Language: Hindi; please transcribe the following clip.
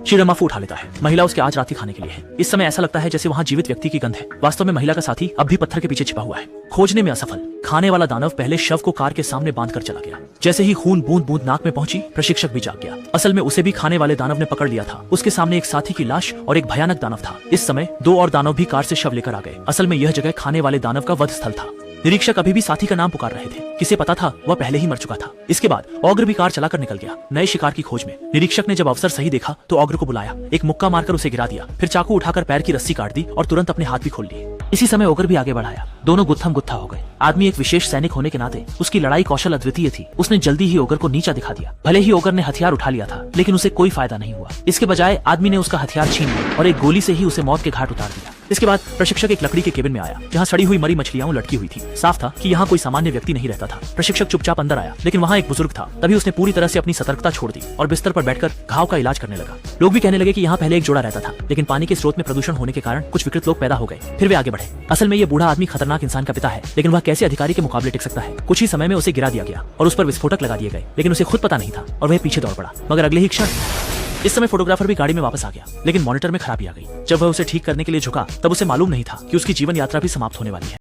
शीरा माफू उठा लेता है। महिला उसके आज रात के खाने के लिए है। इस समय ऐसा लगता है जैसे वहाँ जीवित व्यक्ति की गंध है। वास्तव में महिला का साथी अब भी पत्थर के पीछे छिपा हुआ है। खोजने में असफल, खाने वाला दानव पहले शव को कार के सामने बांध कर चला गया। जैसे ही खून बूंद बूंद नाक में पहुंची, प्रशिक्षक भी जाग गया। असल में उसे भी खाने वाले दानव ने पकड़ लिया था। उसके सामने एक साथी की लाश और एक भयानक दानव था। इस समय 2 और दानव भी कार से शव लेकर आ गए। असल में यह जगह खाने वाले दानव का वध स्थल था। निरीक्षक अभी भी साथी का नाम पुकार रहे थे। किसे पता था वह पहले ही मर चुका था। इसके बाद ऑग्र भी कार चलाकर निकल गया नए शिकार की खोज में। निरीक्षक ने जब अवसर सही देखा तो ऑग्र को बुलाया, एक मुक्का मारकर उसे गिरा दिया, फिर चाकू उठाकर पैर की रस्सी काट दी और तुरंत अपने हाथ भी खोल लिए। इसी समय ओगर भी आगे बढ़ाया। दोनों गुत्थम गुत्था हो गए। आदमी एक विशेष सैनिक होने के नाते उसकी लड़ाई कौशल अद्वितीय थी। उसने जल्दी ही ओगर को नीचा दिखा दिया। भले ही ओगर ने हथियार उठा लिया था, लेकिन उसे कोई फायदा नहीं हुआ। इसके बजाय आदमी ने उसका हथियार छीन लिया और एक गोली से ही उसे मौत के घाट उतार दिया। इसके बाद प्रशिक्षक एक लकड़ी के केबिन में आया, जहाँ सड़ी हुई मरी मछलियां लटकी हुई थी। साफ था कि यहाँ कोई सामान्य व्यक्ति नहीं रहता था। प्रशिक्षक चुपचाप अंदर आया, लेकिन वहाँ एक बुजुर्ग था। तभी उसने पूरी तरह से अपनी सतर्कता छोड़ दी और बिस्तर पर बैठकर घाव का इलाज करने लगा। लोग भी कहने लगे कि यहाँ पहले एक जोड़ा रहता था, लेकिन पानी के स्रोत में प्रदूषण होने के कारण कुछ विकृत लोग पैदा हो गए। फिर वे आगे बढ़े। असल में ये बूढ़ा आदमी खतरनाक इंसान का पिता है, लेकिन वह कैसे अधिकारी के मुकाबले टिक सकता है। कुछ ही समय में उसे गिरा दिया गया और उस पर विस्फोटक लगा दिए गए, लेकिन उसे खुद पता नहीं था और वह पीछे दौड़ पड़ा। मगर अगले ही क्षण इस समय फोटोग्राफर भी गाड़ी में वापस आ गया, लेकिन मॉनिटर में खराबी आ गई। जब वह उसे ठीक करने के लिए झुका तब उसे मालूम नहीं था कि उसकी जीवन यात्रा भी समाप्त होने वाली है।